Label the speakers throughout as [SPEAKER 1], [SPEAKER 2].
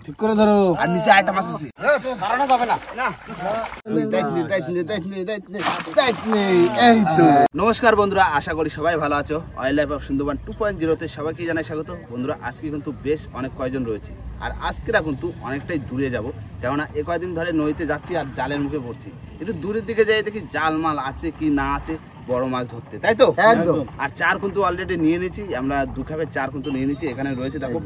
[SPEAKER 1] ঠিক করে ধরো। আর নিচে আরেকটা মাছ আছে।
[SPEAKER 2] সারানো যাবে না।
[SPEAKER 1] এই তো। নমস্কার বন্ধুরা, আশা করি সবাই ভালো আছো। ওয়াইল্ড লাইফ অফ সুন্দরবন 2.0 তে সবাইকে জানাই স্বাগত। বন্ধুরা, আজকে কিন্তু বেশ অনেক কয়জন রয়েছে, আর আজকেরা কিন্তু অনেকটাই দূরে যাব, কেননা এ কয়দিন ধরে নদীতে যাচ্ছি আর জালের মুখে পড়ছি। একটু দূরের দিকে যাই, দেখি জাল মাল আছে কি না আছে, বড় মাছ ধরতে, তাই তো?
[SPEAKER 2] একদম।
[SPEAKER 1] আর চার কিন্তু অলরেডি নিয়ে নিয়েছি আমরা, 2 খাপের চার কিন্তু নিয়ে নিয়েছি। এখানে রয়েছে দেখো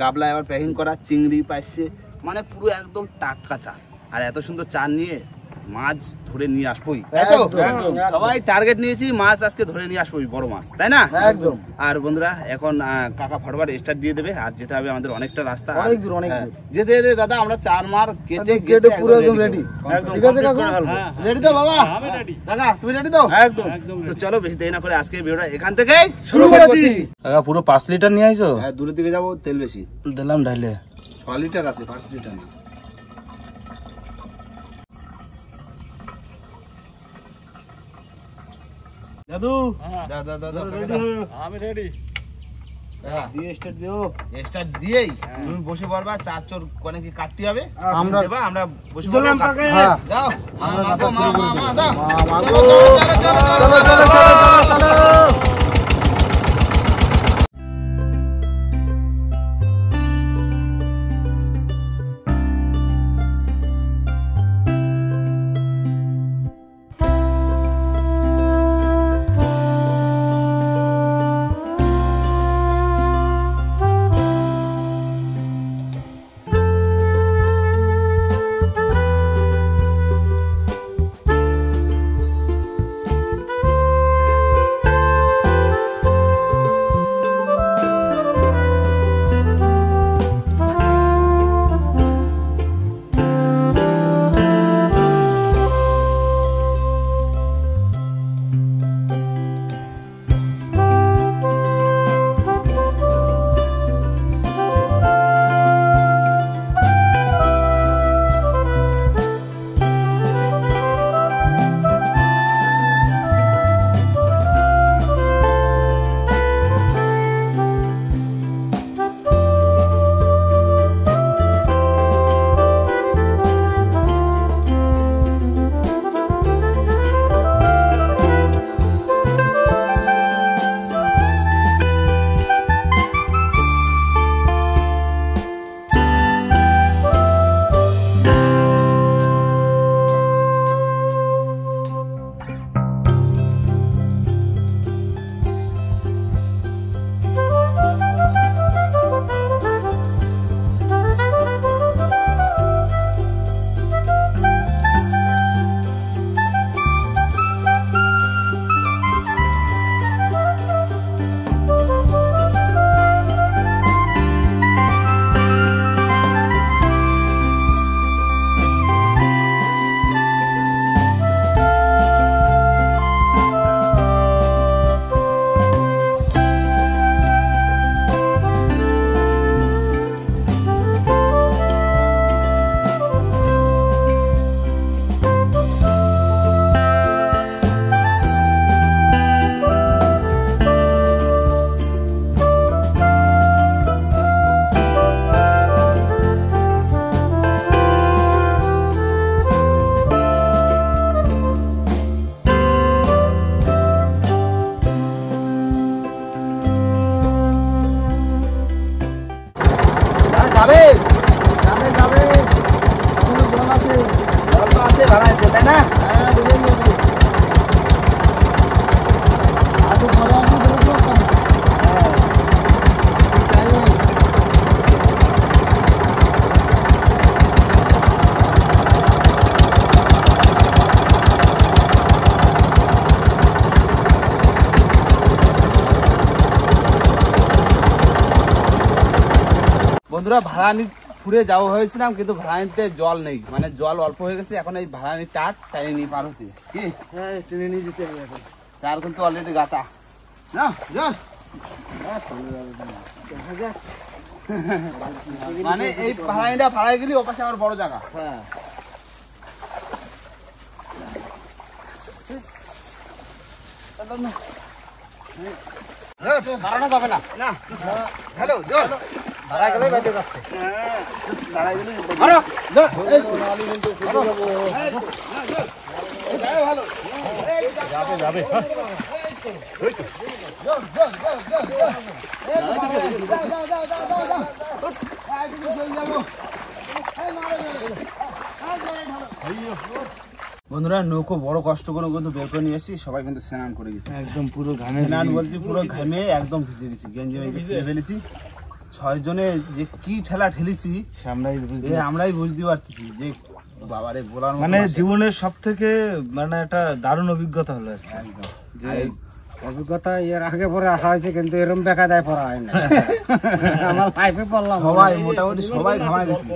[SPEAKER 1] গাবলা, এবার প্যাকিং করা চিংড়ি পাইছে, মানে পুরো একদম টাটকা চার। আর এত সুন্দর চার নিয়ে মাছ ধরে নিয়ে আসবোই, তাই তো? সবাই টার্গেট নিয়েছি মাছ আজকে ধরে নিয়ে আসবোই, বড় মাছ, তাই না?
[SPEAKER 2] একদম।
[SPEAKER 1] আর বন্ধুরা, এখন কাকা ফটফট স্টার্ট দিয়ে দেবে, আর যেতে হবে আমাদের অনেকটা রাস্তা,
[SPEAKER 2] অনেক দূর, অনেক দূর।
[SPEAKER 1] যেতে যেতে দাদা আমরা চার মার
[SPEAKER 2] কেটে পুরো একদম রেডি। ঠিক আছে কাকু?
[SPEAKER 1] রেডি তো বাবা?
[SPEAKER 2] আমি রেডি।
[SPEAKER 1] কাকা তুমি রেডি তো?
[SPEAKER 2] একদম।
[SPEAKER 1] তো চলো বেশি দেরি না করে আজকে ভিডিওটা এখান থেকেই শুরু করছি।
[SPEAKER 3] কাকা পুরো 5 লিটার নিয়ে আইছো?
[SPEAKER 1] হ্যাঁ, দূরের দিকে যাবো, তেল বেশি
[SPEAKER 3] দিলাম ঢাইলে।
[SPEAKER 1] 6 লিটার আছে, 5 লিটার না।
[SPEAKER 2] দাদু
[SPEAKER 3] আমি রেডি।
[SPEAKER 2] দিয়ে স্টার্ট দিও।
[SPEAKER 1] স্টার্ট দিয়েই তুমি বসে পড়বা, চার চোর কোনে কি কাটতে হবে
[SPEAKER 2] আমরা
[SPEAKER 1] দেবা, আমরা বসে
[SPEAKER 2] দিলাম
[SPEAKER 1] পড়বো।
[SPEAKER 2] কাকে?
[SPEAKER 1] হ্যাঁ, দাও মা দাও, মা দাও।
[SPEAKER 2] চলো চলো চলো।
[SPEAKER 1] যাবে যাবে যাবে, জল আছে, জল তো আছে ভাড়াইতে, তাই না? হ্যাঁ, দিলেই হবে। আর তো ঘরে আসি দেখো। হ্যাঁ, তাই না? বন্ধুরা, ভাড়ানি ফুরে যাওয়া হয়েছিলাম, কিন্তু ভাড়ানিতে জল নেই, মানে জল অল্প হয়ে গেছে। এখন এই ভাড়ানি টাট টাইনে নিয়ে পার হচ্ছে কি?
[SPEAKER 2] হ্যাঁ, টেনে নিয়ে যেতে হবে এখন।
[SPEAKER 1] চার কিন্তু অলরেডি গাতা না, জল মানে এই ভাড়ানিটা ভাড়াই গেলি ওপাশে আমার বড় জায়গা।
[SPEAKER 2] হ্যাঁ,
[SPEAKER 1] সারানো যাবে না, হ্যালো জল
[SPEAKER 2] দাঁড়ায় গেলে বাইতে যাচ্ছে।
[SPEAKER 1] দাঁড়াই গেলে
[SPEAKER 2] যাবে যাবে
[SPEAKER 1] বন্ধুরা নৌকো বড় কষ্ট করে কিন্তু বের করে নিয়ে এসেছি, সবাই কিন্তু স্নান করে গেছে,
[SPEAKER 3] একদম পুরো ঘামে
[SPEAKER 1] স্নান বলতে পুরো ঘামে একদম ভিজে গেছি, গেঞ্জি মেঞ্জি খুলে ফেলেছি। 6 জনে যে কি ঠেলা ঠেলেছি
[SPEAKER 3] সামলাই বুঝতে
[SPEAKER 1] আমরাই বুঝতে পারতেছি যে বাবারে বলার মতো
[SPEAKER 3] মানে
[SPEAKER 1] ভাষা।
[SPEAKER 3] জীবনের সব থেকে মানে একটা দারুণ অভিজ্ঞতা হলো আজকে।
[SPEAKER 1] একদম।
[SPEAKER 3] যে
[SPEAKER 1] আর এই
[SPEAKER 2] অভিজ্ঞতা এর আগে পরে আসা হয়েছে, কিন্তু এরকম বেকা দেয় পড়া হয় না। আমার লাইফে পড়লাম
[SPEAKER 1] সবাই মোটামুটি সবাই ঘামায় গেছি।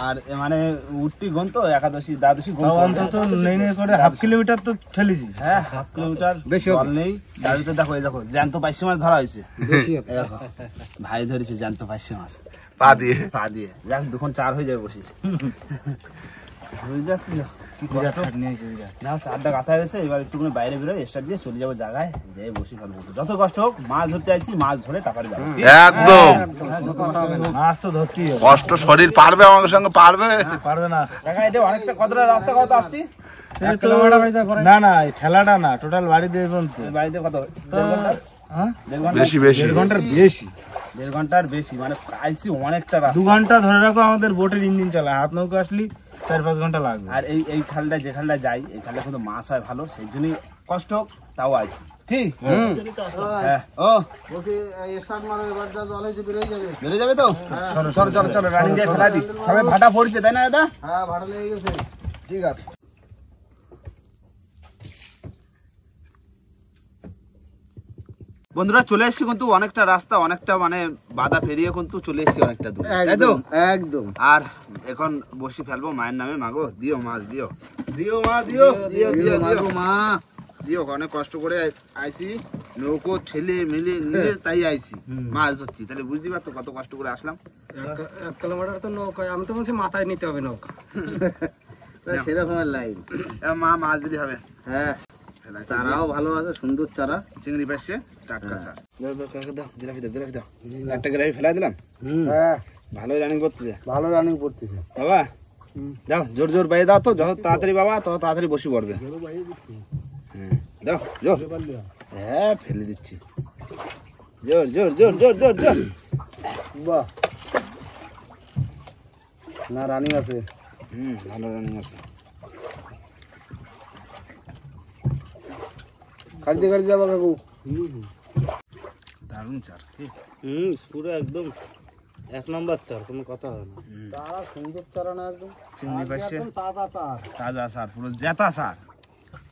[SPEAKER 1] আর মানে উঠতি গন তো একাদশী দ্বাদশী গন
[SPEAKER 3] তাও অন্তত নেই নেই করে হাফ কিলোমিটার তো ঠেলেছি।
[SPEAKER 1] হ্যাঁ 1/2 কিলোমিটার
[SPEAKER 2] বেশি
[SPEAKER 1] জল নেই, তার ভিতরে দেখো এই দেখো জ্যান্ত 500 মাছ ধরা হয়েছে।
[SPEAKER 2] বেশি
[SPEAKER 1] এই দেখো ভাই ধরেছে জ্যান্ত 500 মাছ
[SPEAKER 4] পা দিয়ে
[SPEAKER 1] পা দিয়ে, যাক দুখন 4 হয়ে যাবে বসিস বুঝতে যাচ্ছি কি কষ্ট। না 4টা গাথা হয়েছে, এবার একটুখানি বাইরে বেরোয় স্টার্ট দিয়ে চলে যাবো জায়গায়, যেয়ে বসি ফেলবো। যত কষ্ট হোক মাছ ধরতে আসছি, মাছ ধরে তারপরে যাবো।
[SPEAKER 4] একদম
[SPEAKER 1] হ্যাঁ, যত কষ্ট হোক।
[SPEAKER 3] মাছ তো ধরতেই হবে।
[SPEAKER 4] কষ্ট শরীর পারবে আমাদের সঙ্গে পারবে
[SPEAKER 3] পারবে না
[SPEAKER 1] দেখা এটা অনেকটা কতটা রাস্তা কত আসতি
[SPEAKER 3] এই তো না না এই ঠেলাটা না টোটাল বাড়ি দিয়ে পর্যন্ত
[SPEAKER 1] বাড়িতে কত
[SPEAKER 3] তো হ্যাঁ
[SPEAKER 1] 1.5 ঘন্টা
[SPEAKER 4] বেশি বেশি
[SPEAKER 3] 1.5 ঘন্টার বেশি
[SPEAKER 1] 1.5 ঘন্টার বেশি, মানে আইসি অনেকটা
[SPEAKER 3] 2
[SPEAKER 1] রাস্তা।
[SPEAKER 3] ঘন্টা ধরে রাখো আমাদের বোটের ইঞ্জিন চালায়, হাত নৌকা আসলি 4-5 ঘন্টা লাগবে।
[SPEAKER 1] আর এই খালটা যে খালটা যাই, এই খালটা কিন্তু মাছ হয় ভালো, সেই জন্যই কষ্ট হোক তাও আইসি ঠিক। হ্যাঁ ও
[SPEAKER 2] স্টার্ট মারো, এবার যা জল হয়েছে বেরোয় যাবে।
[SPEAKER 1] বেরিয়ে যাবে তো, চলো চলো চলো চলো রানিং দিয়ে খেলা দিই। সবাই ভাটা পড়ছে তাই না দাদা?
[SPEAKER 2] হ্যাঁ ভাড়া লেগে গেছে।
[SPEAKER 1] ঠিক আছে। বন্ধুরা চলে এসেছি কিন্তু অনেকটা রাস্তা, অনেকটা মানে বাধা পেরিয়ে কিন্তু চলে এসেছি অনেকটা দূর, তাই তো?
[SPEAKER 2] একদম
[SPEAKER 1] আর এখন বসি ফেলবো মায়ের নামে, মাগো দিও মাছ দিও
[SPEAKER 3] দিও মা দিও
[SPEAKER 1] দিও দিও দিও মা দিও। অনেক কষ্ট করে আইসি, নৌকো ঠেলে মিলে নিয়ে তাই আইসি মাছ ধরছি, তাহলে বুঝতে পারতো কত কষ্ট করে আসলাম।
[SPEAKER 2] 1 কিলোমিটার তো নৌকায়, আমি তো বলছি মাথায় নিতে হবে নৌকা। সেরকমের লাইন।
[SPEAKER 1] এবার মা মাছ দিতে হবে।
[SPEAKER 2] হ্যাঁ চারাও ভালো আছে, সুন্দর চারা।
[SPEAKER 1] চিংড়ি পাশে টাটকা চার। দাও জিলাপি দাও জিলাপি দাও, একটা জিলাপি ফেলাই দিলাম।
[SPEAKER 2] হ্যাঁ
[SPEAKER 1] ভালোই রানিং করতেছে
[SPEAKER 2] ভালো রানিং করতেছে
[SPEAKER 1] বাবা। যাও জোর জোর বাইরে দাও তো, যত তাড়াতাড়ি বাবা তত তাড়াতাড়ি বসি পড়বে। হ্যাঁ দাও জোর, হ্যাঁ ফেলে দিচ্ছি, জোর জোর জোর জোর জোর জোর।
[SPEAKER 2] বাহ না রানিং আছে।
[SPEAKER 1] ভালো রানিং আছে।
[SPEAKER 2] খাড়িতে খাড়িতে যাবো কাকু।
[SPEAKER 1] দারুণ চার কি
[SPEAKER 3] পুরো একদম 1 নম্বর চার, কোনো কথা হয় না।
[SPEAKER 2] চারা সুন্দর চারা না একদম,
[SPEAKER 1] চিংড়ি পাশে
[SPEAKER 2] একদম তাজা চার।
[SPEAKER 1] তাজা সার, পুরো জেতা সার,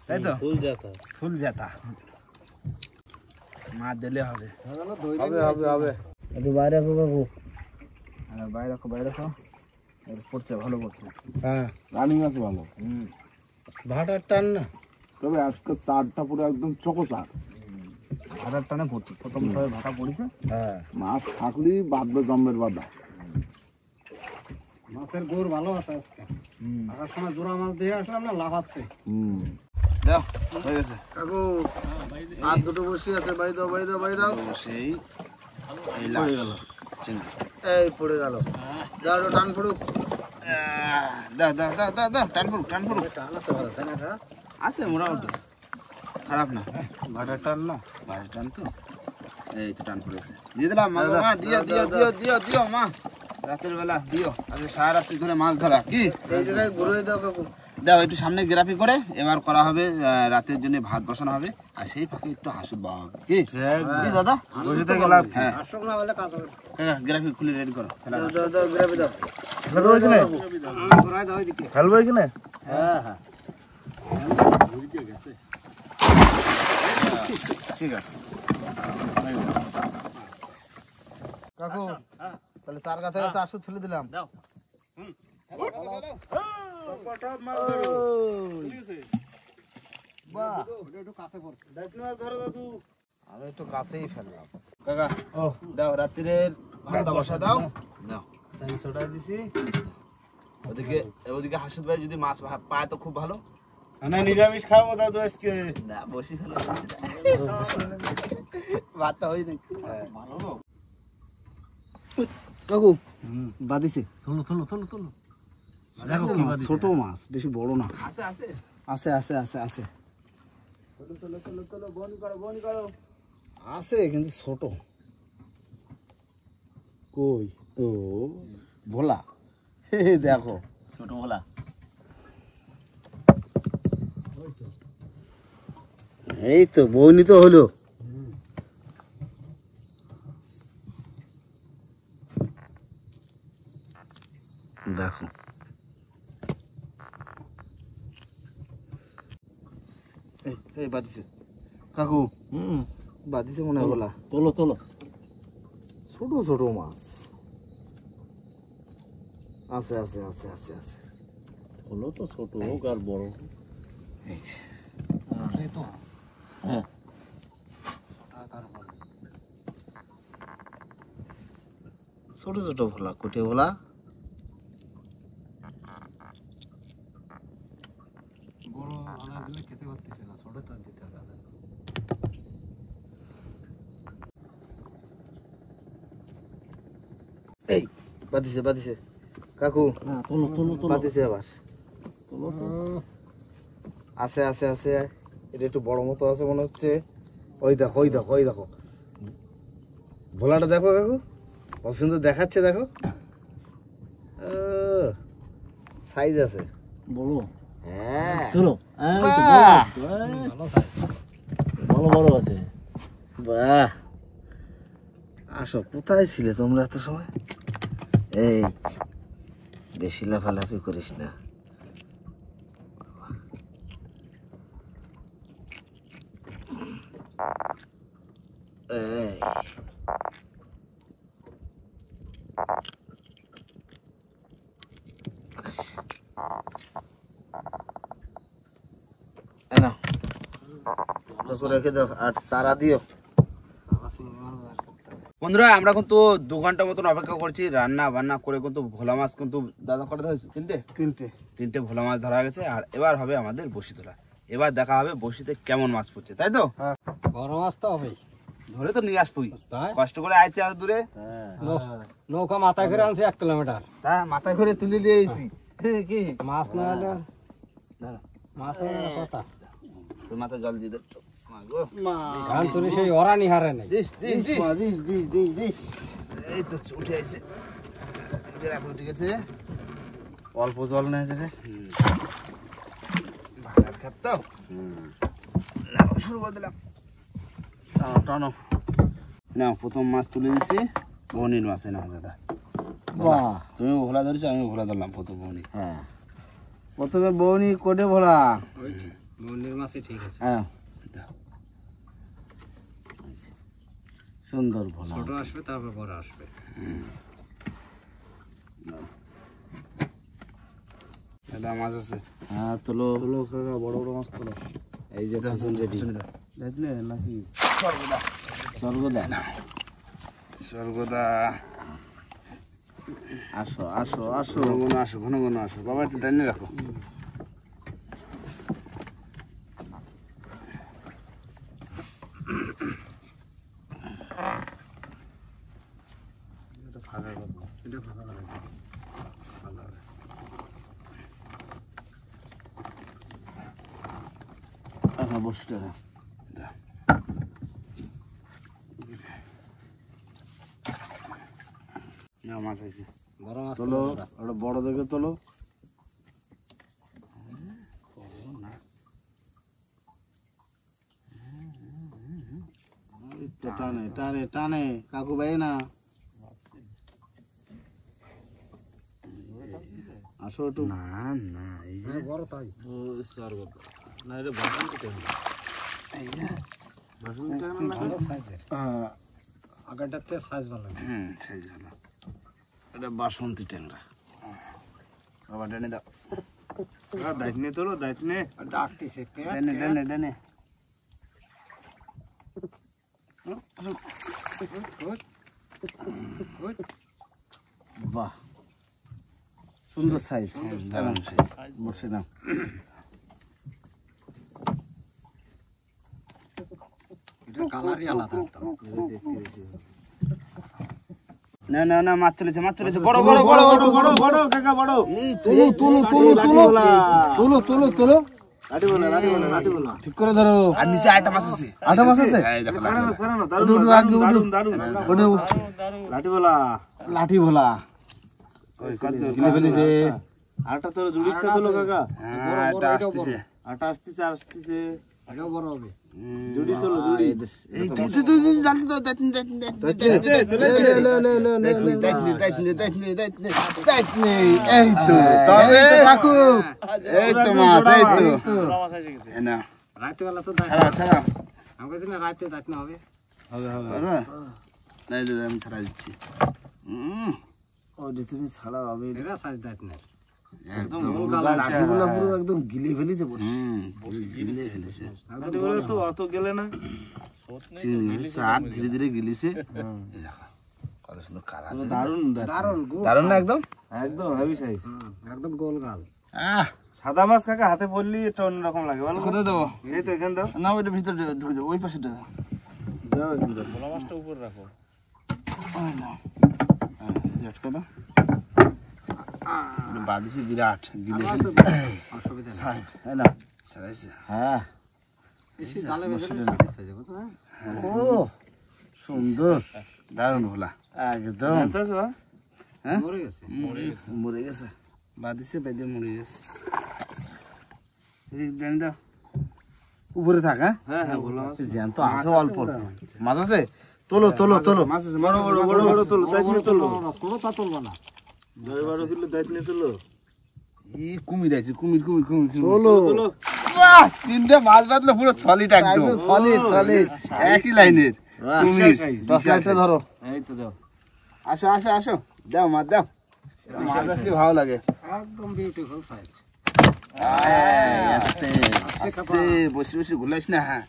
[SPEAKER 1] তাই তো?
[SPEAKER 3] ফুল যাতা
[SPEAKER 1] ফুল জেতা মা দিলে হবে।
[SPEAKER 2] হবে হবে হবে।
[SPEAKER 3] একটু বাইরে রাখো কাকু।
[SPEAKER 1] বাইরে রাখো বাইরে রাখো, পড়ছে ভালো পড়ছে।
[SPEAKER 2] হ্যাঁ
[SPEAKER 1] রানিং আছে ভালো।
[SPEAKER 2] ভাটার টান না,
[SPEAKER 1] তবে আজকে চারটা পুরো একদম চকো চার, ভাটার টানে পড়ছে। প্রথম সবাই ভাটা পড়েছে,
[SPEAKER 2] হ্যাঁ
[SPEAKER 1] মাছ থাকলেই বাঁধবে জম্বের বাঁধা।
[SPEAKER 2] মাছের গৌর ভালো আছে আজকে। আসার সময় জোড়া মাছ দিয়ে আসলাম না, লাফাচ্ছে।
[SPEAKER 1] দাও হয়ে গেছে
[SPEAKER 2] কাকু আর দুটো বসি আছে, বাড়ি দাও বাড়ি দাও বাড়ি দাও।
[SPEAKER 1] সেই এই লাশ চিংড়ি।
[SPEAKER 2] এই পড়ে গেল, যাও একটু টান পড়ুক।
[SPEAKER 1] দাও দাও দাও দাও দাও, টান পড়ুক টান পড়ুক।
[SPEAKER 2] টান আছে ভালো, তাই না?
[SPEAKER 1] আছে মোটামুটি খারাপ না, ভাটার টান না, ভাটার টান তো। এই তো টান পড়েছে, দিয়ে দিলাম মা। মা দিও দিও দিও দিও দিও মা, রাতের বেলা দিও, আজকে সারা রাত্রি ধরে মাছ ধরা কি।
[SPEAKER 2] এই জায়গায় ঘুরে দাও কাকু।
[SPEAKER 1] দাও একটু সামনে গ্রাফি করে, এবার করা হবে রাতের জন্য ভাত বসানো হবে, আর সেই ফাঁকে একটু হাসুদ বাওয়া হবে কি কি দাদা?
[SPEAKER 3] বসে থেকে লাভ।
[SPEAKER 1] হ্যাঁ
[SPEAKER 2] আসুক না হলে কাজ হবে।
[SPEAKER 1] গ্রাফি খুলে রেডি করো, ফেলা
[SPEAKER 2] দাও দাও দাও গ্রাবি দাও।
[SPEAKER 3] ফেলবো এখানে
[SPEAKER 2] ঘুরাই দাও ওইদিকে।
[SPEAKER 3] ফেলবো এখানে।
[SPEAKER 2] হ্যাঁ হ্যাঁ
[SPEAKER 1] ঠিক আছে।
[SPEAKER 2] কাকু তাহলে চার গাছে গাছে আসুদ ফেলে দিলাম। বাহ আমি একটু কাছেই ফেললাম।
[SPEAKER 1] কাকা
[SPEAKER 3] ও
[SPEAKER 1] দাও রাত্রির ভাতটা বসা দাও। দাও
[SPEAKER 3] চাই ছোটা দিছি।
[SPEAKER 1] ওদিকে ওদিকে হাসুদ ভাই যদি মাছ পায় তো খুব ভালো।
[SPEAKER 3] না নিরামিষ খাবো দাদু আজকে।
[SPEAKER 1] না বসি ফেলে ভাতটা হয়ে নাকি। কাকু বাদিছে
[SPEAKER 3] তোলো তোলো তোলো তোলো দেখো কি বাদিছে।
[SPEAKER 1] ছোট মাছ বেশি বড় না আছে আছে আছে আছে আছে আছে চলো চলো চলো চলো বন করো আছে কিন্তু ছোট কই ও ভোলা দেখো
[SPEAKER 3] ছোট বলা
[SPEAKER 1] এই তো বৌনি তো হলো দেখো এই বাদিছে কাকু বাদিছে মনে হয় বলা
[SPEAKER 3] তোলো তোলো
[SPEAKER 1] ছোট ছোট মাছ আছে আছে আছে আছে আছে
[SPEAKER 3] তোলো তো ছোট হোক আর বড়
[SPEAKER 1] এই যে,
[SPEAKER 3] হ্যাঁ
[SPEAKER 1] ছোট ছোট ভোলা কোটে ভোলা এই বাদিছে বাদিছে কাকু
[SPEAKER 3] তোলো তোলো তোলো
[SPEAKER 1] বাদিছে আবার
[SPEAKER 3] তোলো তো
[SPEAKER 1] আছে আছে আছে এটা একটু বড় মতো আছে মনে হচ্ছে ওই দেখো ওই দেখো ওই দেখো ভোলাটা দেখো কাকু কত সুন্দর দেখাচ্ছে দেখো সাইজ আছে
[SPEAKER 3] বড়
[SPEAKER 1] হ্যাঁ
[SPEAKER 3] তোলো
[SPEAKER 1] বাহ!
[SPEAKER 3] বড় বড় আছে
[SPEAKER 1] বাহ আসো কোথায় ছিলে তোমরা এত সময় এই বেশি লাফালাফি করিস না এই এই নাও। ভালো করে রেখে দাও আর চারা দিও বন্ধুরা আমরা কিন্তু 2 ঘন্টা মতন অপেক্ষা করছি রান্না বান্না করে কিন্তু ভোলা মাছ কিন্তু দাদা করে ধরেছে তিনটে ভোলা মাছ ধরা গেছে আর এবার হবে আমাদের বসি তোলা এবার দেখা হবে বসিতে কেমন মাছ পড়ছে তাই তো
[SPEAKER 2] বড় মাছ তো হবেই
[SPEAKER 1] ধরে তো নিয়ে আসবই
[SPEAKER 2] তাই
[SPEAKER 1] কষ্ট করে আইছি আর দূরে
[SPEAKER 2] নৌকা মাথায় করে আনছে 1 কিলোমিটার
[SPEAKER 1] তা মাথায় করে তুলে নিয়ে এসেছি কি
[SPEAKER 2] মাছ না হলে মাছ হলে কথা
[SPEAKER 1] তোর মাথায় জল দিয়ে দে
[SPEAKER 2] ধান তুলি সেই ওরানি হারে নেই
[SPEAKER 1] দিস এই তো উঠে আইছে উঠে গেছে অল্প জল নেই রে ভালো খাত তো শুরু করে দিলাম টানো টানো না প্রথম মাছ তুলে দিচ্ছি বনির মাছ না দাদা
[SPEAKER 2] বাহ
[SPEAKER 1] তুমি ভোলা ধরেছো আমি ভোলা ধরলাম প্রথম বনি
[SPEAKER 2] হ্যাঁ
[SPEAKER 1] প্রথমে বনি কোটে ভোলা
[SPEAKER 2] মন্দির মাছই ঠিক আছে
[SPEAKER 1] হ্যাঁ সুন্দর ভোলা
[SPEAKER 2] ছোট আসবে তারপর বড় আসবে
[SPEAKER 1] এটা মাছ আছে
[SPEAKER 2] হ্যাঁ তোলো
[SPEAKER 1] তোলো কাকা বড় বড় মাছ তোলো
[SPEAKER 2] এই যে প্রথম যেটি
[SPEAKER 1] দেখলে নাকি
[SPEAKER 2] স্বর্গদা
[SPEAKER 1] স্বর্গদা
[SPEAKER 2] আসো আসো আসো
[SPEAKER 1] ঘন ঘন আসো ঘন ঘন আসো বাবা একটু টাইনে রাখো
[SPEAKER 2] এখন বসতে
[SPEAKER 1] না মাছ আছে
[SPEAKER 2] বড় মাছ
[SPEAKER 1] তোলো ওটা বড় দেখে তোলো টানে টানে টানে কাকু ভাই না আসো একটু না না এই যে
[SPEAKER 2] বড় তাই
[SPEAKER 3] স্বর্গদা না এটা বাসন্তী ট্যাংরা বাসন্তী ট্যাংরা না
[SPEAKER 2] ভালো সাইজের আগেরটাতে সাইজ ভালো
[SPEAKER 1] সাইজ ভালো এটা বাসন্তী ট্যাংরা বাবা টেনে দাও
[SPEAKER 3] দাইতনে তোলো দাইতনে
[SPEAKER 2] ডাকতেছে কে
[SPEAKER 1] টেনে টেনে টেনে বাহ সুন্দর সাইজ দারুণ সাইজ বসে নাও
[SPEAKER 2] এটা কালারই আলাদা একদম
[SPEAKER 1] না না না, মাছ চলেছে বড় বড় বড় বড়
[SPEAKER 3] বড় বড় কাকা বড়
[SPEAKER 1] এই
[SPEAKER 2] তুলো তুলো তুলো তুলো তুলো তুলো তুলো
[SPEAKER 3] লাঠি বলা
[SPEAKER 2] ঠিক করে ধরো।
[SPEAKER 1] আর নিচে আরেকটা মাছ আছে।
[SPEAKER 2] আটা মাছ আছে?
[SPEAKER 1] এই দেখো,
[SPEAKER 3] সারা না সারা না
[SPEAKER 2] উঠু, উঠু, আগে উঠু।
[SPEAKER 3] দারুন
[SPEAKER 2] ওটা
[SPEAKER 3] লাঠি বলা
[SPEAKER 2] লাঠি ভোলা
[SPEAKER 1] ওই কত দূর?
[SPEAKER 2] গিলে ফেলেছে।
[SPEAKER 3] আটা তোর জুড়িতে চলো কাকা
[SPEAKER 1] হ্যাঁ, এটা আসতেছে।
[SPEAKER 3] আটা আসতেছে
[SPEAKER 2] এটাও বড় হবে।
[SPEAKER 3] জুড়ি তোলো জুড়ি
[SPEAKER 1] এই তুই জানতে দাও, দেখনি এই তো তবে
[SPEAKER 2] এই তো কাকু।
[SPEAKER 1] এই তো মাছ, এই তো এই না
[SPEAKER 2] রাতেবেলা তো
[SPEAKER 1] ছাড়া
[SPEAKER 2] আমাকে দিলে রাতে দাঁত না হবে।
[SPEAKER 1] পারবা? নাই রে, আমি ছাড়া দিচ্ছি।
[SPEAKER 2] ওটা তুমি ছাড়া হবে। এটা সাইজ দাঁত না।
[SPEAKER 1] একদম
[SPEAKER 2] লাঠিগুলো পুরো একদম গিলে ফেলেছে পুরো।
[SPEAKER 1] গিলে ফেলেছে।
[SPEAKER 3] লাঠি বলে তো অত গেলে না
[SPEAKER 1] চিংড়ি মাছ আর ধীরে ধীরে গিলিছে। এই দেখো, কত সুন্দর কালার।
[SPEAKER 3] দারুন
[SPEAKER 2] দারুণ গোল।
[SPEAKER 1] দারুণ না একদম?
[SPEAKER 3] একদম হেভি সাইজ
[SPEAKER 2] একদম গোল গাল।
[SPEAKER 3] সাদা মাছ কাকা হাতে পড়লি একটা অন্যরকম লাগে বলো
[SPEAKER 1] কোথায় দেবো?
[SPEAKER 3] এই তো এখানে দাও
[SPEAKER 1] না, ওইটা ভিতরে ঢুকে যাবো, ওই পাশে দাও।
[SPEAKER 3] দাও এখানে দাও বলা মাছটা উপর রাখো
[SPEAKER 1] ঝটকা দাও। বাদিছি বিরাট গিলে
[SPEAKER 2] অসুবিধা নেই।
[SPEAKER 1] তাই না? ছাড়াইছে।
[SPEAKER 2] হ্যাঁ। বেশি জালে বেঁধে দিলে যাবে তো, হ্যাঁ? ও সুন্দর
[SPEAKER 1] দারুণ ভোলা
[SPEAKER 2] একদম।
[SPEAKER 3] জানতেছো
[SPEAKER 1] হ্যাঁ?
[SPEAKER 2] মরে গেছে।
[SPEAKER 1] মরে গেছে, বাদিছে বেঁধে মরে গেছে। এদিক দিয়ে দাও।
[SPEAKER 2] উপরে থাক। হ্যাঁ
[SPEAKER 3] হ্যাঁ হ্যাঁ বলা মাছ
[SPEAKER 2] জ্যান্ত আছে অল্প। মাছ আছে? তোলো তোলো তোলো।
[SPEAKER 1] মাছ আছে,
[SPEAKER 3] বড় বড় বড় বড় তোলো দাঁত নিয়ে তোলো
[SPEAKER 2] কোনো তা তুলবো না।
[SPEAKER 3] 10-12 কিলো দাঁত নিয়ে তোলো
[SPEAKER 1] এই কুমির আছে, কুমির।
[SPEAKER 2] তোলো
[SPEAKER 3] তোলো
[SPEAKER 1] বাহ, তিনটে মাছ বাঁধলে পুরো সলিড একদম।
[SPEAKER 2] Solid solid.
[SPEAKER 1] একই লাইনের কুমির।
[SPEAKER 3] size।
[SPEAKER 2] 10 লাখটা ধরো।
[SPEAKER 3] এই তো দাও
[SPEAKER 1] আসো দাও মাছ দাও। মাছ আসলে ভালো লাগে।
[SPEAKER 2] একদম বিউটিফুল সাইজ।
[SPEAKER 1] আস্তে আস্তে বসে ঘুলাইস না। হ্যাঁ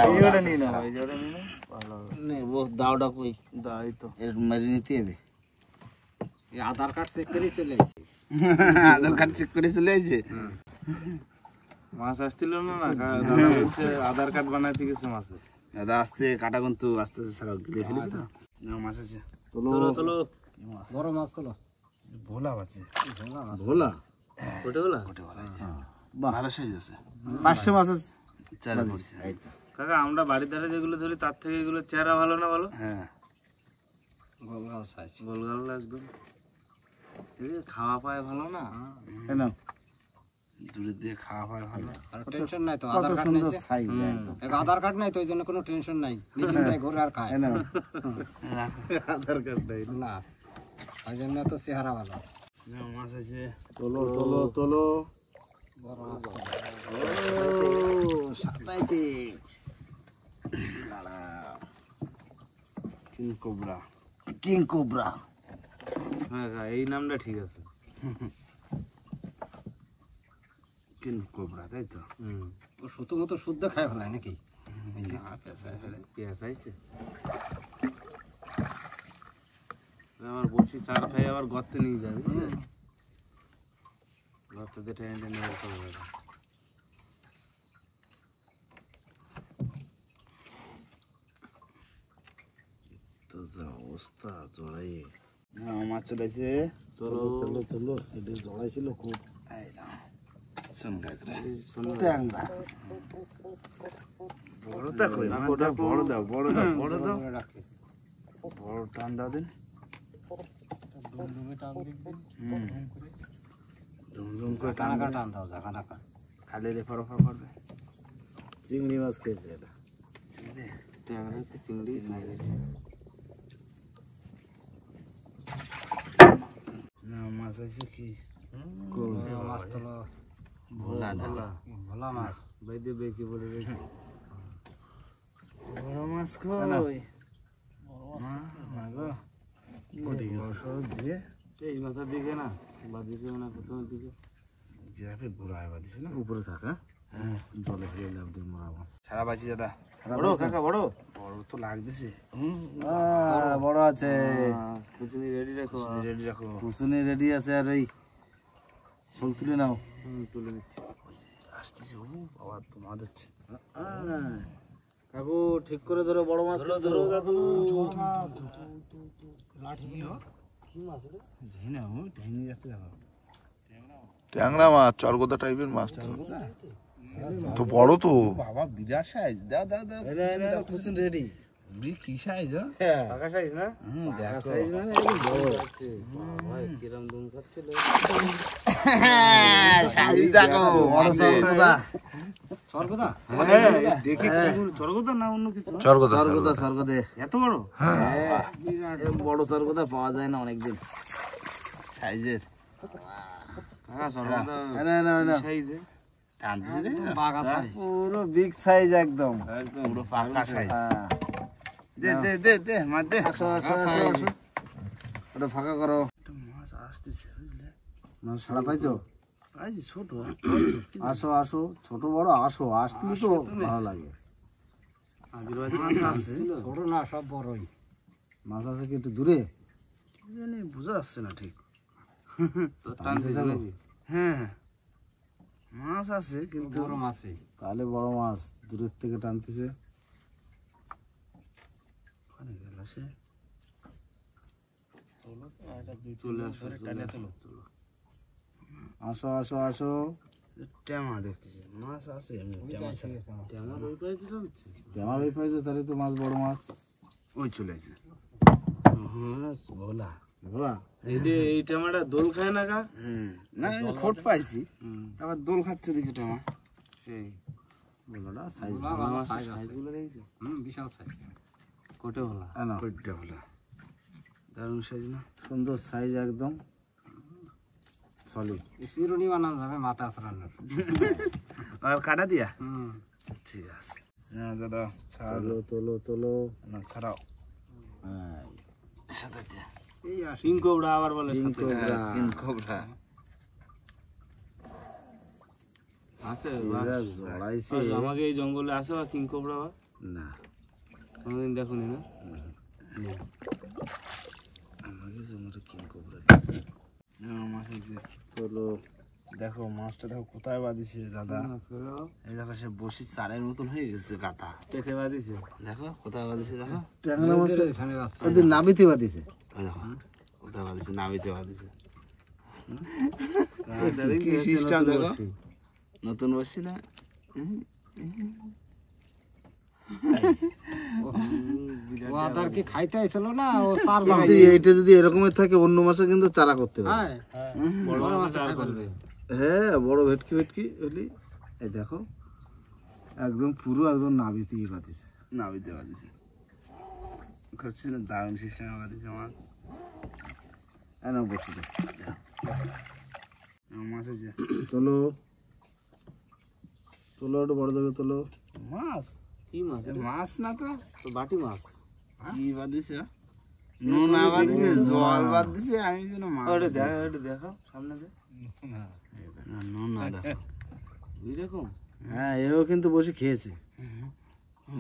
[SPEAKER 3] এই ওটা নিয়ে নাও এই ওটা নিয়ে নাও ভালো হবে
[SPEAKER 2] নেবো দাওটা কই?
[SPEAKER 3] দাও এই তো
[SPEAKER 1] এর মেরে নিতে হবে।
[SPEAKER 2] এই আধার কার্ড চেক করে চলে আসি।
[SPEAKER 1] আধার কার্ড চেক করে চলে আসছে।
[SPEAKER 3] মাছ আসছিল না দাদা বলছে আধার কার্ড বানাইতে গেছে মাছে
[SPEAKER 1] দাদা আস্তে কাটা কিন্তু আস্তে ছাড়া গিলে ফেলেছে তো। না, মাছ আছে।
[SPEAKER 2] তোলো
[SPEAKER 3] তোলো তোলো
[SPEAKER 2] বড় মাছ তোলো।
[SPEAKER 1] ভোলা আছে।
[SPEAKER 2] ভোলা
[SPEAKER 3] ওটা হলো
[SPEAKER 1] ভালো সাইজ আছে।
[SPEAKER 2] 500 মাছ আছে।
[SPEAKER 1] চারা পড়ছে।
[SPEAKER 3] কাকা আমরা বাড়ির ধারে যেগুলো ধরি তার থেকে এগুলো চেহারা ভালো না বলো
[SPEAKER 1] হ্যাঁ,
[SPEAKER 2] গোলগাল সাইজ।
[SPEAKER 3] গোলগাল একদম এই খাওয়া পায় ভালো না
[SPEAKER 2] কেন?
[SPEAKER 1] দূরে দিয়ে খাওয়া হয় ভালো।
[SPEAKER 2] আর টেনশন নাই তো, কত আধার কার্ড নাই। সুন্দর সাইজ একদম। এক আধার কার্ড নাই তো ওই জন্য কোনো টেনশন নাই। নিশ্চিন্তায় ঘুরে আর খায়।
[SPEAKER 3] আধার কার্ড নাই
[SPEAKER 2] না ওই জন্য তো চেহারা ভালো।
[SPEAKER 1] না, মাছ আছে।
[SPEAKER 2] তোলো তোলো তোলো। বড় মাছ। ও সাতাইতে
[SPEAKER 1] কিং কোবরা।
[SPEAKER 2] King cobra.
[SPEAKER 3] হ্যাঁ কাকা, এই নামটা ঠিক আছে
[SPEAKER 1] কিং কোবরা, তাই তো?
[SPEAKER 2] ও সুতো মতো শুদ্ধ খায় ফেলায় নাকি?
[SPEAKER 3] পেঁয়াজ আইছে আমার বসি চার খাই আবার গর্তে নিয়ে যাবে গর্তে যেটা এনে নেওয়া করবে
[SPEAKER 1] তো যা অবস্থা জড়াই। হ্যাঁ, মাছ চলেছে।
[SPEAKER 3] তোলো
[SPEAKER 2] তোলো তোলো। এটা জড়াইছিল খুব।
[SPEAKER 1] এই নাও, শোন কাকড়া।
[SPEAKER 2] ট্যাংরা।
[SPEAKER 1] বড়টা কই? মাছ দাও, বড় দাও। বড় টান দাও দিন। ডুম করে টান
[SPEAKER 2] কানাকা
[SPEAKER 1] দাও।
[SPEAKER 2] টান দাও, কানাকা।
[SPEAKER 1] খালি রেফার করবে।
[SPEAKER 2] চিংড়ি মাছ খেয়েছে এটা।
[SPEAKER 3] চিংড়ি খাই গেছে
[SPEAKER 1] না, মাছ আছে কি?
[SPEAKER 2] মাছ তোলো।
[SPEAKER 1] ভোলা না।
[SPEAKER 2] ভোলা মাছ।
[SPEAKER 3] বাইদে বেকি বলে রেখে
[SPEAKER 1] বড় মাছ কই?
[SPEAKER 3] এই মাথার দিকে না বাদিছে না প্রথমের দিকে
[SPEAKER 2] উপরে থাকা জলে ফেলে লাভ দিয়ে মরা মাছ।
[SPEAKER 1] সারা বাঁচি দাদা।
[SPEAKER 3] বড় কাকা বড়
[SPEAKER 1] বড় তো লাগতেছে।
[SPEAKER 2] বড় আছে।
[SPEAKER 3] কুচুনি রেডি রাখো
[SPEAKER 1] রেডি রাখো।
[SPEAKER 2] কুসুনি রেডি আছে। আর ওই শোল তুলে নাও।
[SPEAKER 3] তুলে নিচ্ছি
[SPEAKER 1] আসতেছে। ও বাবা, তো মাছ হচ্ছে।
[SPEAKER 2] কাকু ঠিক করে ধরো, বড় মাছ
[SPEAKER 3] ধরো ধরো কাকু।
[SPEAKER 4] ট্যাংরা মাছ, চরগোদা টাইপের মাছ তো। তো বড় তো।
[SPEAKER 1] বাবা বিরাট সাইজ, দাও দাও দাও।
[SPEAKER 2] খুচুন রেডি।
[SPEAKER 1] কি সাইজ?
[SPEAKER 3] পাকা সাইজ না?
[SPEAKER 1] দেখো
[SPEAKER 2] সাইজ মানে একদম বড়।
[SPEAKER 3] ভাই কিরম দুম খাচ্ছিল।
[SPEAKER 1] সাইজ দেখো,
[SPEAKER 2] বড় সরগোদা। সরগোদা?
[SPEAKER 3] হ্যাঁ দেখি চরগোদা না অন্য কিছু?
[SPEAKER 4] চরগোদা।
[SPEAKER 2] সরগোদা, সরগোদে।
[SPEAKER 3] এত বড়?
[SPEAKER 2] হ্যাঁ, এরকম বড় সরগোদা পাওয়া যায় না অনেকদিন।
[SPEAKER 1] সাইজের
[SPEAKER 3] কাকা চরগোদা
[SPEAKER 2] না না না,
[SPEAKER 3] সাইজে
[SPEAKER 1] টানতেছে রে,
[SPEAKER 2] পাকা সাইজ, পুরো বিগ সাইজ একদম।
[SPEAKER 3] একদম
[SPEAKER 1] পুরো পাকা সাইজ।
[SPEAKER 2] হ্যাঁ,
[SPEAKER 1] দে দে দে দে মার দে।
[SPEAKER 2] আসো আসো আসো আসো, ওটা ফাঁকা করো।
[SPEAKER 1] মাছ আসতেছে বুঝলে,
[SPEAKER 2] মাছ ছাড়া পাইছো?
[SPEAKER 1] আজ ছোট।
[SPEAKER 2] আসো আসো, ছোট বড় আসো, আসলে তো ভালো লাগে।
[SPEAKER 1] মাছ আছে,
[SPEAKER 2] ছোট না, সব বড়ই। মাছ আছে কি একটু দূরে?
[SPEAKER 1] কি জানি বোঝা যাচ্ছে না ঠিক।
[SPEAKER 3] টানতেছে নাকি?
[SPEAKER 1] হ্যাঁ মাছ আছে কিন্তু
[SPEAKER 2] বড় মাছই, তাহলে বড় মাছ দূরের থেকে টানতেছে।
[SPEAKER 1] ওখানে গেল সে।
[SPEAKER 3] চলে আসো
[SPEAKER 2] আসো আসো আসো,
[SPEAKER 1] টেমা দেখতেছি, মাছ আছে এমনি টেমা ছাড়া।
[SPEAKER 3] আমার ওই পাইতে চলছে।
[SPEAKER 2] আমার ওই পাইছে, তাহলে তো মাছ বড় মাছ।
[SPEAKER 1] ওই চলে আসে মাছ ভোলা।
[SPEAKER 2] বলা
[SPEAKER 3] এই যে এই টেমাটা দোল খায় না কা?
[SPEAKER 1] না এই যে খোট পাইছি, আবার দোল খাচ্ছে দিকে টেমা।
[SPEAKER 3] সেই
[SPEAKER 2] বলাটা সাইজ
[SPEAKER 3] সাইজগুলো দেখেছো?
[SPEAKER 2] বিশাল সাইজ।
[SPEAKER 3] কোটে ভোলা।
[SPEAKER 2] না
[SPEAKER 1] খোটটা ভোলা দারুণ সাইজ না?
[SPEAKER 2] সুন্দর সাইজ একদম সলিড। শিরুনি বানানো যাবে মাথা ফেরানোর।
[SPEAKER 1] আর কাটা দিয়া ঠিক আছে। না দাদা
[SPEAKER 2] তোলো তোলো তোলো।
[SPEAKER 1] না খারাপ
[SPEAKER 2] হ্যাঁ,
[SPEAKER 1] সাদা দিয়া
[SPEAKER 2] এই আসে
[SPEAKER 3] কিং কোবরা আবার বলে
[SPEAKER 2] কিং
[SPEAKER 3] সাথে।
[SPEAKER 2] কোবরা।
[SPEAKER 1] কিং কোবরা
[SPEAKER 3] আছে
[SPEAKER 2] এরা জড়াইছে।
[SPEAKER 3] আমাকে এই জঙ্গলে আছে বা কিং কোবরা বা?
[SPEAKER 2] না,
[SPEAKER 3] কোনোদিন দেখুনি না?
[SPEAKER 1] আমাকে জমিতে কিং কোবরা। মাছের যে
[SPEAKER 2] তোলো।
[SPEAKER 1] দেখো মাছটা দেখো কোথায় বাঁধিছে দাদা। এই দেখো সে বসি চারের মতন হয়ে গেছে গাতা।
[SPEAKER 3] পেটে বাঁধিছে।
[SPEAKER 1] দেখো কোথায় বাঁধিছে দেখো।
[SPEAKER 2] ট্যাংরা মাছ ওদের নাবিতে বাঁধিছে।
[SPEAKER 1] ওই দেখো কোথায় বাঁধিছে, নাবিতে বাঁধিছে।
[SPEAKER 3] কি
[SPEAKER 1] কি সিস্টেম দেখো,
[SPEAKER 3] বসি।
[SPEAKER 1] নতুন বসছি না।
[SPEAKER 2] ও আদারকে খাইতে আইছিল না, ও সার
[SPEAKER 5] কিন্তু
[SPEAKER 2] বানাইছে।
[SPEAKER 5] এইটা যদি এরকমের থাকে অন্য মাছে কিন্তু চারা করতে পারে।
[SPEAKER 2] হ্যাঁ,
[SPEAKER 3] বড় মাছ চার করবে।
[SPEAKER 5] হ্যাঁ, বড় ভেটকি ভেটকি হলি এই দেখো একদম পুরো একদম নাবিতে বাঁধিছে।
[SPEAKER 1] নাবিতে বাঁধিছে, করছি না দারুণ সিস্টেমে বাঁধিছে মাছ।
[SPEAKER 5] না বসে
[SPEAKER 1] মাছের যে
[SPEAKER 5] তোলো তোলো, একটু বড় দেখে তোলো।
[SPEAKER 1] মাছ,
[SPEAKER 3] কি মাছ?
[SPEAKER 1] এ মাছ না তো,
[SPEAKER 3] তো বাটি মাছ।
[SPEAKER 1] কি বাঁধিছে? নোনা বাঁধিছে, জল বাঁধিছে, আমি যেন মাছ
[SPEAKER 3] ওটা
[SPEAKER 1] বাঁধিছে।
[SPEAKER 3] দেখো, ওটা দেখো সামনে দে।
[SPEAKER 1] না, নোনা দেখো।
[SPEAKER 3] এরকম
[SPEAKER 5] হ্যাঁ, এও কিন্তু বসে খেয়েছে।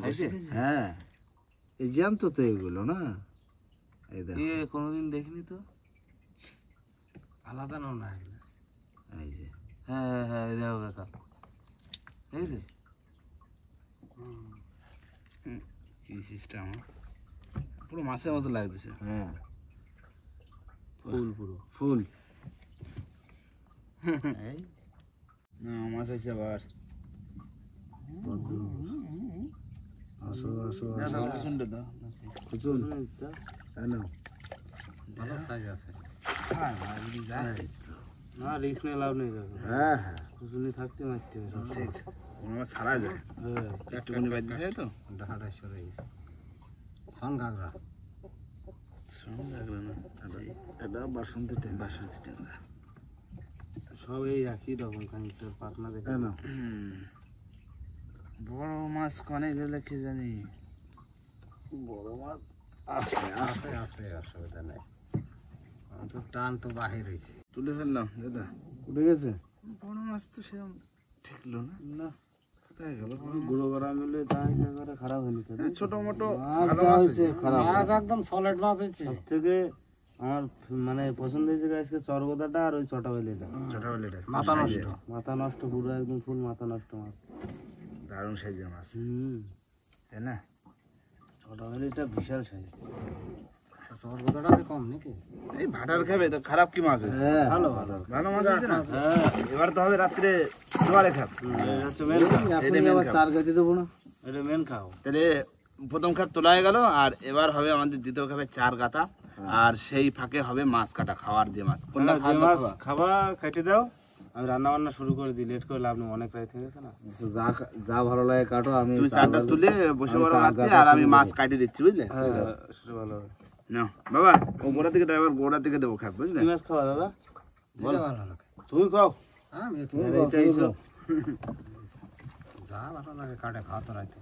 [SPEAKER 3] খাইছে?
[SPEAKER 5] হ্যাঁ, এই জ্যান্ত তো এগুলো না। এই দেখো,
[SPEAKER 3] এ কোনোদিন দেখিনি তো।
[SPEAKER 2] আলাদা না
[SPEAKER 5] এই যে
[SPEAKER 3] হ্যাঁ হ্যাঁ হ্যাঁ, এই দেখো কাকা, দেখেছে?
[SPEAKER 1] কি সিস্টেম, পুরো মাছের মতো লাগতেছে।
[SPEAKER 5] হ্যাঁ
[SPEAKER 3] ফুল পুরো।
[SPEAKER 5] ফুল।
[SPEAKER 1] না মাছ আছে আবার।
[SPEAKER 5] আসো আসো
[SPEAKER 1] দাদা শুনতে দাও।
[SPEAKER 5] খুচুন। হ্যাঁ না,
[SPEAKER 2] ভালো সাইজ আছে।
[SPEAKER 3] না রিস্ক নিয়ে লাভ নেই কাকা।
[SPEAKER 5] হ্যাঁ হ্যাঁ,
[SPEAKER 3] খুচুনি থাকতে মারতে হবে সব।
[SPEAKER 1] ঠিক, কোনো মাছ ছাড়া যায়,
[SPEAKER 3] হ্যাঁ
[SPEAKER 1] একটুখানি বাঁধতে যায় তো।
[SPEAKER 2] ডাটা সরে গেছে। সন গাগরা।
[SPEAKER 1] সঙ্গে লাগলো না,
[SPEAKER 5] এটা বাসন্তী ট্যাংরা।
[SPEAKER 1] বাসন্তী ট্যাংরা।
[SPEAKER 3] সব এই একই রকম খানিকটা পাতনা দেখে।
[SPEAKER 5] হ্যাঁ না,
[SPEAKER 1] বড় মাছ কনে গেলে কি জানি।
[SPEAKER 5] বড় মাছ
[SPEAKER 2] আছে আছে আছে, অসুবিধা নেই। তো টান তো বাহির হয়েছে।
[SPEAKER 1] তুলে ফেললাম দাদা।
[SPEAKER 5] উঠে গেছে।
[SPEAKER 1] বড় মাছ তো সেরকম ঠেকলো না।
[SPEAKER 5] না,
[SPEAKER 1] কোথায় গেল?
[SPEAKER 3] গুঁড়ো করা মিলে তা হিসেবে করে খারাপ হয়নি তো।
[SPEAKER 1] ছোট মোটো
[SPEAKER 5] মাছ
[SPEAKER 1] ভালো
[SPEAKER 5] যা
[SPEAKER 1] মাছ
[SPEAKER 5] হয়েছে
[SPEAKER 1] হয়েছে।
[SPEAKER 5] খারাপ।
[SPEAKER 2] মাছ একদম সলিড মাছ হয়েছে।
[SPEAKER 3] সব থেকে আমার মানে পছন্দ হয়েছে আজকে চরগোদাটা আর ওই চটা বেলেটা।
[SPEAKER 1] ছোটবেলাটা
[SPEAKER 2] মাথা নষ্ট।
[SPEAKER 3] মাথা নষ্ট পুরো একদম ফুল মাথা নষ্ট মাছ।
[SPEAKER 1] দারুণ সাইজের মাছ।
[SPEAKER 2] তাই না?
[SPEAKER 3] ছোট হলে এটা বিশাল সাইজ।
[SPEAKER 2] চরগোদাটা কম নাকি?
[SPEAKER 1] এই ভাটার খাবে তো খারাপ কি মাছ হয়েছে?
[SPEAKER 2] হ্যাঁ,
[SPEAKER 3] ভালো ভালো।
[SPEAKER 1] ভালো মাছ হয়েছে না?
[SPEAKER 3] হ্যাঁ,
[SPEAKER 1] এবার তো হবে রাত্রে জোয়ারে খাব।
[SPEAKER 3] এটা হচ্ছে মেন খাও।
[SPEAKER 2] এখনই আবার চার গাইতে দেবো না?
[SPEAKER 3] এটা মেন খাও।
[SPEAKER 1] তাহলে প্রথম খাপ তোলা হয়ে গেল, আর এবার হবে আমাদের দ্বিতীয় খাপে 4 গাতা, আর সেই ফাঁকে হবে মাছ কাটা, খাওয়ার যে মাছ কোনটা
[SPEAKER 3] যে
[SPEAKER 1] খাওয়া
[SPEAKER 3] মাছ খাবা কেটে দাও, আমি রান্না বান্না শুরু করে দিই। লেট করে লাভ নেই, অনেক রাত হয়ে গেছে না।
[SPEAKER 2] যা ভালো লাগে কাটো, আমি
[SPEAKER 1] তুমি চারটা তুলে বসে বড় রাখতে, আর আমি মাছ কাটি দিচ্ছি, বুঝলে?
[SPEAKER 3] হ্যাঁ, সেটা ভালো হবে।
[SPEAKER 1] না বাবা, ও গোড়া থেকে ড্রাইভার গোড়া থেকে দেবো খাপ, বুঝলে?
[SPEAKER 3] কি মাছ খাওয়া দাদা?
[SPEAKER 2] যেটা ভালো লাগে।
[SPEAKER 3] তুমি খাও।
[SPEAKER 2] আমি তুমি
[SPEAKER 3] এইটাই সব।
[SPEAKER 2] যা ভালো লাগে কাটে খাওয়া তো রাখতে।